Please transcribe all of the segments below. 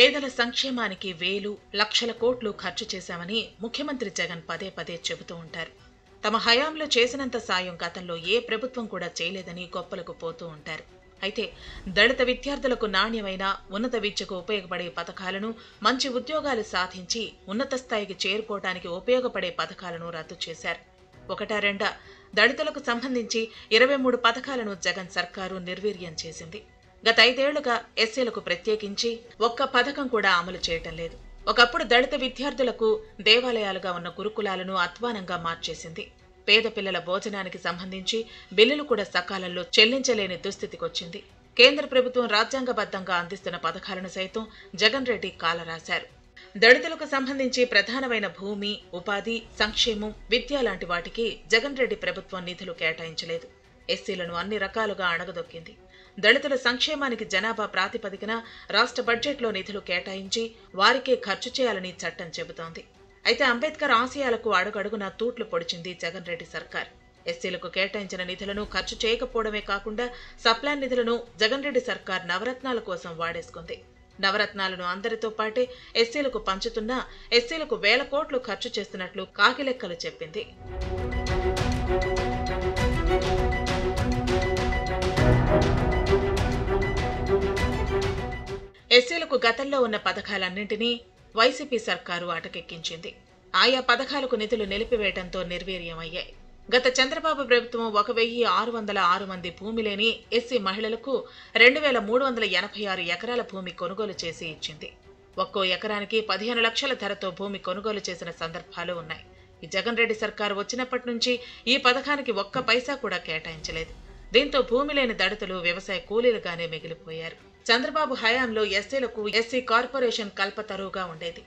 పేదల సంక్షేమానికి వేలు లక్షల కోట్లు ఖర్చు చేశామని ముఖ్యమంత్రి జగన్ పదే పదే చెబుతూ ఉంటారు. తమ హయాంలో చేసినంత సాయం గతంలో ఏ ప్రభుత్వం కూడా చేయలేదని గొప్పలకు పోతూ ఉంటారు. అయితే దళిత విద్యార్థులకు నాణ్యమైన ఉన్నత విద్యకు ఉపయోగపడే పథకాలను, మంచి ఉద్యోగాలు సాధించి ఉన్నత స్థాయికి చేరుకోవడానికి ఉపయోగపడే పథకాలను రద్దు చేశారు. ఒకటా రెండా దళితులకు సంబంధించి 23 పథకాలను జగన్ సర్కారు నిర్వీర్యం చేసింది. గత 5 ఏళ్లుగా ఎస్సీలకు ప్రత్యేకించి ఒక్క పథకం కూడా అమలు చేయటం లేదు. ఒకప్పుడు దళిత విద్యార్థులకు దేవాలయాలుగా ఉన్న గురుకులాలను అధ్వానంగా మార్చేసింది. పేద పిల్లల భోజనానికి సంబంధించి బిల్లులు కూడా సకాలంలో చెల్లించలేని దుస్థితికొచ్చింది. కేంద్ర ప్రభుత్వం రాజ్యాంగబద్ధంగా అందిస్తున్న పథకాలను సైతం జగన్ రెడ్డి కాలరాశారు. దళితులకు సంబంధించి ప్రధానమైన భూమి, ఉపాధి, సంక్షేమం, విద్య లాంటి వాటికి జగన్ రెడ్డి ప్రభుత్వం నిధులు కేటాయించలేదు. ఎస్సీలను అన్ని రకాలుగా అణగదొక్కింది. దళితుల సంక్షేమానికి జనాభా ప్రాతిపదికన రాష్ట్ర బడ్జెట్లో నిధులు కేటాయించి వారికే ఖర్చు చేయాలని చట్టం చెబుతోంది. అయితే అంబేద్కర్ ఆశయాలకు అడుగడుగునా తూట్లు పొడిచింది జగన్ రెడ్డి సర్కార్. ఎస్సీలకు కేటాయించిన నిధులను ఖర్చు చేయకపోవడమే కాకుండా సప్లాన్ నిధులను జగన్ రెడ్డి సర్కార్ నవరత్నాల కోసం వాడేసుకుంది. నవరత్నాలను అందరితో పాటే ఎస్సీలకు పంచుతున్నా ఎస్సీలకు వేల కోట్లు ఖర్చు చేస్తున్నట్లు కాకిలెక్కలు చెప్పింది. ఎస్సీలకు గతంలో ఉన్న పథకాలన్నింటినీ వైసీపీ సర్కారు అటకెక్కించింది. ఆయా పథకాలకు నిధులు నిలిపివేయడంతో నిర్వీర్యమయ్యాయి. గత చంద్రబాబు ప్రభుత్వం 1606 మంది భూమి లేని ఎస్సీ మహిళలకు 2386 ఎకరాల భూమి కొనుగోలు చేసి ఇచ్చింది. ఒక్కో ఎకరానికి 15 లక్షల ధరతో భూమి కొనుగోలు చేసిన సందర్భాలు ఉన్నాయి. ఈ జగన్ రెడ్డి సర్కారు వచ్చినప్పటి నుంచి ఈ పథకానికి ఒక్క పైసా కూడా కేటాయించలేదు. దీంతో భూమి లేని దళితులు వ్యవసాయ కూలీలుగానే మిగిలిపోయారు. చంద్రబాబు హయాంలో ఎస్సీలకు ఎస్సీ కార్పొరేషన్ కల్పతరువుగా ఉండేది.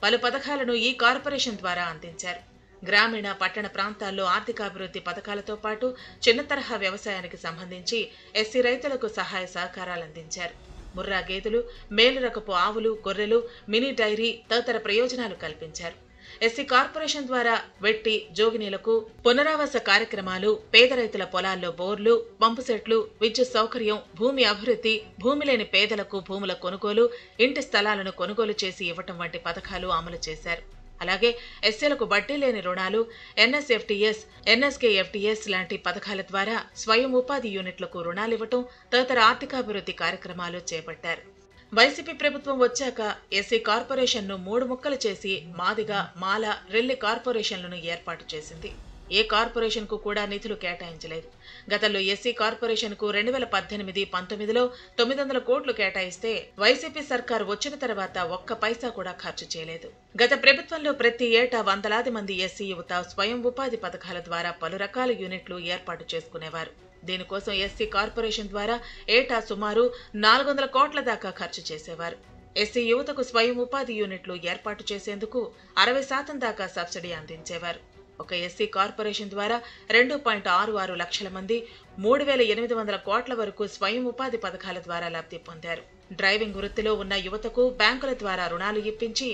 పలు పథకాలను ఈ కార్పొరేషన్ ద్వారా అందించారు. గ్రామీణ, పట్టణ ప్రాంతాల్లో ఆర్థికాభివృద్ధి పథకాలతో పాటు చిన్న తరహా వ్యవసాయానికి సంబంధించి ఎస్సీ రైతులకు సహాయ సహకారాలు అందించారు. ముర్రా గేదెలు, మేలు రకపు ఆవులు, గొర్రెలు, మినీ డైరీ తదితర ప్రయోజనాలు కల్పించారు. ఎస్సీ కార్పొరేషన్ ద్వారా వెట్టి, జోగినీలకు పునరావాస కార్యక్రమాలు, పేద రైతుల పొలాల్లో బోర్లు, పంపు సెట్లు, విద్యుత్ సౌకర్యం, భూమి అభివృద్ధి, భూమి లేని పేదలకు భూముల కొనుగోలు, ఇంటి స్థలాలను కొనుగోలు చేసి ఇవ్వటం వంటి పథకాలు అమలు చేశారు. అలాగే ఎస్సీలకు వడ్డీ లేని రుణాలు, ఎన్ఎస్ఎఫ్టీఎస్, ఎన్ఎస్కేఎఫ్టీఎస్ లాంటి పథకాల ద్వారా స్వయం ఉపాధి యూనిట్లకు రుణాలివ్వటం తదితర ఆర్థికాభివృద్ధి కార్యక్రమాలు చేపట్టారు. వైసీపీ ప్రభుత్వం వచ్చాక ఎస్సీ కార్పొరేషన్ను 3 ముక్కలు చేసి మాదిగ, మాల, రెల్లి కార్పొరేషన్లను ఏర్పాటు చేసింది. ఏ కార్పొరేషన్ కు కూడా నిధులు కేటాయించలేదు. గతంలో ఎస్సీ కార్పొరేషన్ కు 2018-19లో 900 కోట్లు కేటాయిస్తే వైసీపీ సర్కారు వచ్చిన తర్వాత ఒక్క పైసా కూడా ఖర్చు చేయలేదు. గత ప్రభుత్వంలో ప్రతి ఏటా వందలాది మంది ఎస్సీ యువత స్వయం ఉపాధి పథకాల ద్వారా పలు రకాల యూనిట్లు ఏర్పాటు చేసుకునేవారు. దీనికోసం ఎస్సీ కార్పొరేషన్ ద్వారా ఏటా సుమారు 400 కోట్ల దాకా ఖర్చు చేసేవారు. ఎస్సీ యువతకు స్వయం ఉపాధి యూనిట్లు ఏర్పాటు చేసేందుకు 60% దాకా సబ్సిడీ అందించేవారు. ఒక ఎస్సీ కార్పొరేషన్ ద్వారా 2.66 లక్షల మంది 3800 కోట్ల వరకు స్వయం ఉపాధి పథకాల ద్వారా లబ్ధి పొందారు. డ్రైవింగ్ వృత్తిలో ఉన్న యువతకు బ్యాంకుల ద్వారా రుణాలు ఇప్పించి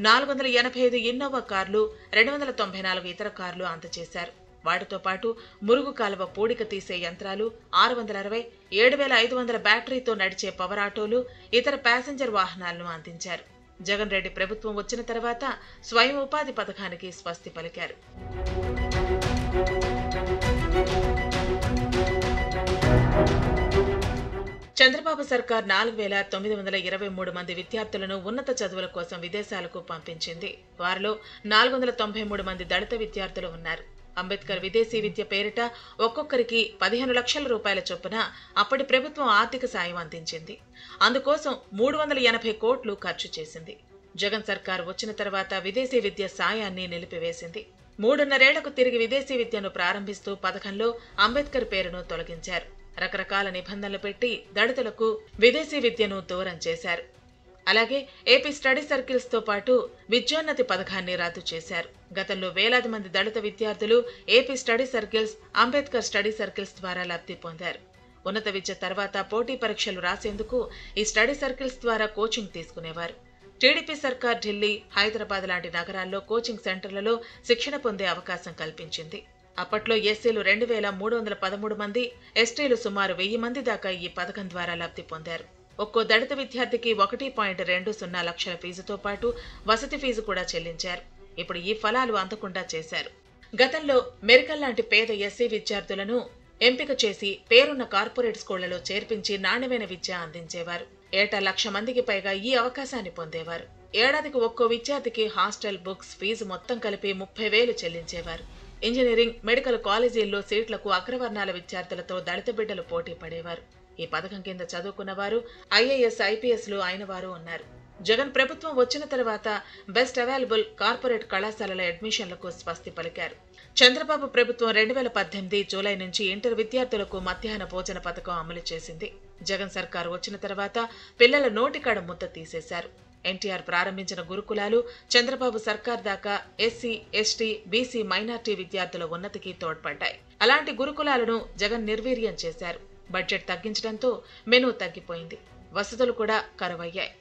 485 ఇన్నోవా కార్లు, 294 ఇతర కార్లు అందజేశారు. వాటితో పాటు మురుగు కాలువ పూడిక తీసే యంత్రాలు, 660, 7500 బ్యాటరీతో నడిచే పవర్ ఆటోలు, ఇతర ప్యాసింజర్ వాహనాలను అందించారు. జగన్ రెడ్డి ప్రభుత్వం వచ్చిన తర్వాత స్వయం ఉపాధి పథకానికి స్వస్తి పలికారు. చంద్రబాబు సర్కార్ 4923 మంది విద్యార్థులను ఉన్నత చదువుల కోసం విదేశాలకు పంపించింది. వారిలో 493 మంది దళిత విద్యార్థులు ఉన్నారు. అంబేద్కర్ విదేశీ విద్య పేరిట ఒక్కొక్కరికి 15 లక్షల రూపాయల చొప్పున అప్పటి ప్రభుత్వం ఆర్థిక సాయం అందించింది. అందుకోసం 380 కోట్లు ఖర్చు చేసింది. జగన్ సర్కార్ వచ్చిన తర్వాత విదేశీ విద్య సాయాన్ని నిలిపివేసింది. 3.5 ఏళ్లకు తిరిగి విదేశీ విద్యను ప్రారంభిస్తూ పథకంలో అంబేద్కర్ పేరును తొలగించారు. రకరకాల నిబంధనలు పెట్టి దళితులకు విదేశీ విద్యను దూరం చేశారు. అలాగే ఏపీ స్టడీ సర్కిల్స్ తో పాటు విద్యోన్నతి పథకాన్ని రద్దు చేశారు. గతంలో వేలాది మంది దళిత విద్యార్థులు AP study circles, Ambedkar study circles ద్వారా లబ్ధి పొందారు. ఉన్నత విద్య తర్వాత పోటీ పరీక్షలు రాసేందుకు ఈ స్టడీ సర్కిల్స్ ద్వారా కోచింగ్ తీసుకునేవారు. టీడీపీ సర్కార్ ఢిల్లీ, హైదరాబాద్ లాంటి నగరాల్లో కోచింగ్ సెంటర్లలో శిక్షణ పొందే అవకాశం కల్పించింది. అప్పట్లో ఎస్సీలు 2313 మంది, ఎస్టీలు సుమారు 1000 మంది దాకా ఈ పథకం ద్వారా లబ్ధి పొందారు. ఒక్కో దళిత విద్యార్థికి 1.20 లక్షల ఫీజుతో పాటు వసతి ఫీజు కూడా చెల్లించారు. ఇప్పుడు ఈ ఫలాలు అందకుండా చేశారు. గతంలో మెరికల్ లాంటి పేద ఎస్సీ విద్యార్థులను ఎంపిక చేసి పేరున్న కార్పొరేట్ స్కూళ్లలో చేర్పించి నాణ్యమైన విద్య అందించేవారు. ఏటా 1,00,000 మందికి పైగా ఈ అవకాశాన్ని పొందేవారు. ఏడాదికి ఒక్కో విద్యార్థికి హాస్టల్, బుక్స్ ఫీజు మొత్తం కలిపి 30,000 చెల్లించేవారు. ఇంజనీరింగ్, మెడికల్ కాలేజీల్లో సీట్లకు అగ్రవర్ణాల విద్యార్థులతో దళిత బిడ్డలు పోటీ పడేవారు. ఈ పథకం కింద చదువుకున్నవారు ఐఏఎస్, ఐపీఎస్లు అయిన వారు ఉన్నారు. జగన్ ప్రభుత్వం వచ్చిన తర్వాత బెస్ట్ అవైలబుల్ కార్పొరేట్ కళాశాలల అడ్మిషన్లకు స్వస్తి పలికారు. చంద్రబాబు ప్రభుత్వం 2018 జూలై నుంచి ఇంటర్ విద్యార్థులకు మధ్యాహ్న భోజన పథకం అమలు చేసింది. జగన్ సర్కారు వచ్చిన తర్వాత పిల్లల నోటికాడ ముద్ద తీసేశారు. ఎన్టీఆర్ ప్రారంభించిన గురుకులాలు చంద్రబాబు సర్కార్ దాకా ఎస్సీ, ఎస్టీ, బీసీ, మైనార్టీ విద్యార్థుల ఉన్నతికి తోడ్పడ్డాయి. అలాంటి గురుకులాలను జగన్ నిర్వీర్యం చేశారు. బడ్జెట్ తగ్గించడంతో మెనూ తగ్గిపోయింది. వసతులు కూడా కరువయ్యాయి.